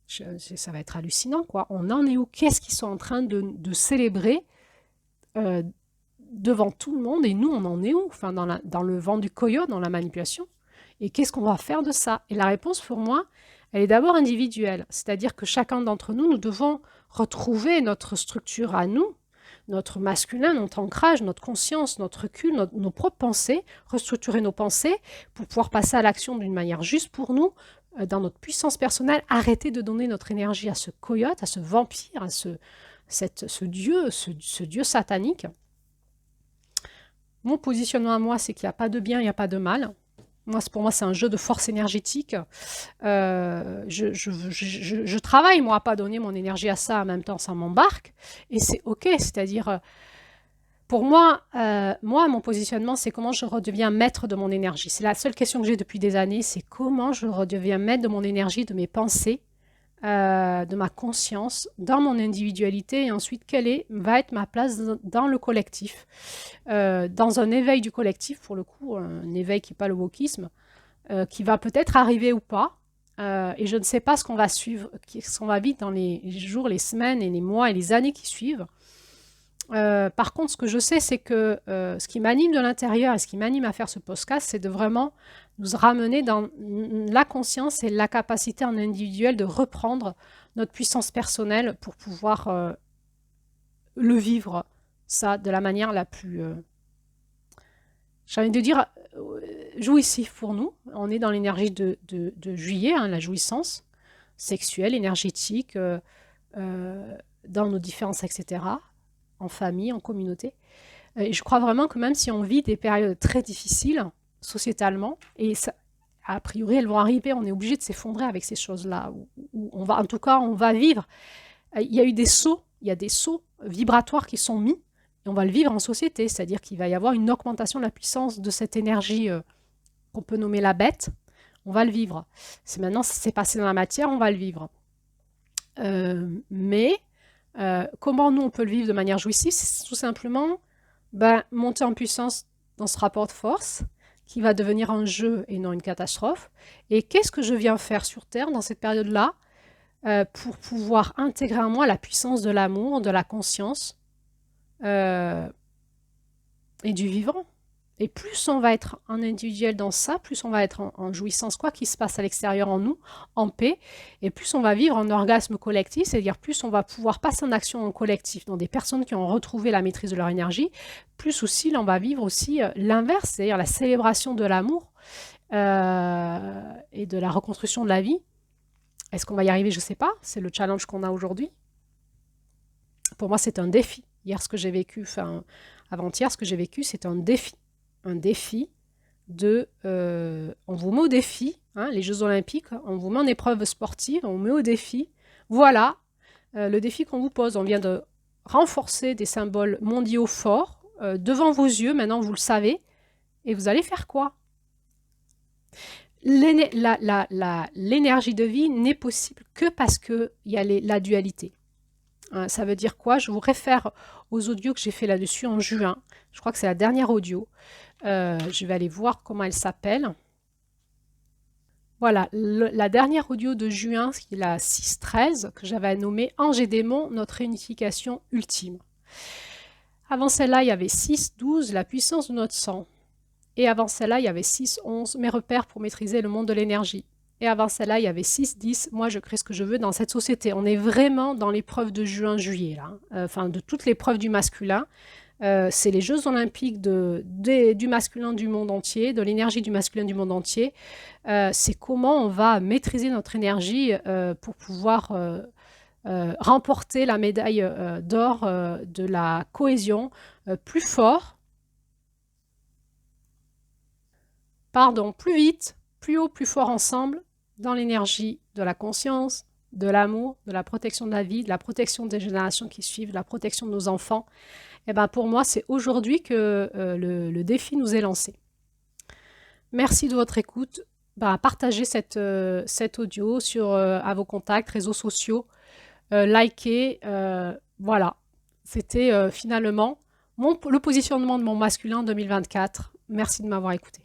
Ça va être hallucinant, quoi. On en est où? Qu'est-ce qu'ils sont en train de célébrer devant tout le monde? Et nous, on en est où? Enfin, dans le vent du coyote, dans la manipulation. Et qu'est-ce qu'on va faire de ça? Et la réponse, pour moi, elle est d'abord individuelle. C'est-à-dire que chacun d'entre nous, nous devons retrouver notre structure à nous, notre masculin, notre ancrage, notre conscience, notre recul, nos propres pensées, restructurer nos pensées pour pouvoir passer à l'action d'une manière juste pour nous, dans notre puissance personnelle, arrêter de donner notre énergie à ce coyote, à ce vampire, à ce dieu satanique. Mon positionnement à moi, c'est qu'il n'y a pas de bien, il n'y a pas de mal. Pour moi, c'est un jeu de force énergétique. Je travaille, moi, à pas donner mon énergie à ça, en même temps, ça m'embarque. Et c'est OK, c'est-à-dire, pour moi, mon positionnement, c'est comment je redeviens maître de mon énergie. C'est la seule question que j'ai depuis des années, c'est comment je redeviens maître de mon énergie, de mes pensées, de ma conscience, dans mon individualité, et ensuite, va être ma place dans le collectif. Dans un éveil du collectif, pour le coup, un éveil qui n'est pas le wokisme, qui va peut-être arriver ou pas, et je ne sais pas ce qu'on va vivre dans les jours, les semaines, et les mois, et les années qui suivent. Par contre, ce que je sais, c'est que ce qui m'anime de l'intérieur et ce qui m'anime à faire ce podcast, c'est de vraiment nous ramener dans la conscience et la capacité en individuel de reprendre notre puissance personnelle pour pouvoir le vivre, ça, de la manière la plus, j'ai envie de dire, jouissif pour nous. On est dans l'énergie de juillet, hein, la jouissance sexuelle, énergétique, dans nos différences, etc., en famille, en communauté. Et je crois vraiment que même si on vit des périodes très difficiles, sociétalement, et ça, a priori, elles vont arriver, on est obligé de s'effondrer avec ces choses-là, où on va, en tout cas, on va vivre. Il y a eu des sauts, il y a des sauts vibratoires qui sont mis, et on va le vivre en société, c'est-à-dire qu'il va y avoir une augmentation de la puissance de cette énergie qu'on peut nommer la bête, on va le vivre. C'est maintenant, c'est passé dans la matière, on va le vivre. Mais comment nous, on peut le vivre de manière jouissive? C'est tout simplement monter en puissance dans ce rapport de force, qui va devenir un jeu et non une catastrophe. Et qu'est-ce que je viens faire sur Terre dans cette période-là pour pouvoir intégrer en moi la puissance de l'amour, de la conscience et du vivant. Et plus on va être en individuel dans ça, plus on va être en jouissance, quoi qu'il se passe à l'extérieur en nous, en paix, et plus on va vivre un orgasme collectif, c'est-à-dire plus on va pouvoir passer en action en collectif dans des personnes qui ont retrouvé la maîtrise de leur énergie, plus aussi on va vivre aussi l'inverse, c'est-à-dire la célébration de l'amour et de la reconstruction de la vie. Est-ce qu'on va y arriver? Je ne sais pas, c'est le challenge qu'on a aujourd'hui. Pour moi, c'est un défi. Hier, ce que j'ai vécu, enfin avant-hier, ce que j'ai vécu, c'est un défi. Un défi de... on vous met au défi, hein, les Jeux Olympiques, on vous met en épreuve sportive, on vous met au défi. Voilà le défi qu'on vous pose. On vient de renforcer des symboles mondiaux forts devant vos yeux, maintenant vous le savez, et vous allez faire quoi? L'énergie de vie n'est possible que parce qu'il y a la dualité. Ça veut dire quoi? Je vous réfère aux audios que j'ai fait là-dessus en juin. Je crois que c'est la dernière audio. Je vais aller voir comment elle s'appelle. Voilà, la dernière audio de juin, qui est la 6-13, que j'avais nommée « Ange et démon, notre réunification ultime ». Avant celle-là, il y avait 6-12, la puissance de notre sang. Et avant celle-là, il y avait 6-11, mes repères pour maîtriser le monde de l'énergie. Et avant celle-là, il y avait 6-10, moi je crée ce que je veux dans cette société. On est vraiment dans l'épreuve de juin-juillet, là. Enfin, de toutes les preuves du masculin. C'est les Jeux Olympiques du masculin du monde entier, de l'énergie du masculin du monde entier. C'est comment on va maîtriser notre énergie pour pouvoir remporter la médaille d'or de la cohésion plus fort. Pardon, plus vite, plus haut, plus fort ensemble, dans l'énergie de la conscience, de l'amour, de la protection de la vie, de la protection des générations qui suivent, de la protection de nos enfants. Et pour moi, c'est aujourd'hui que le défi nous est lancé. Merci de votre écoute. Partagez cette audio à vos contacts, réseaux sociaux, likez. Voilà, c'était finalement le positionnement de mon masculin en 2024. Merci de m'avoir écouté.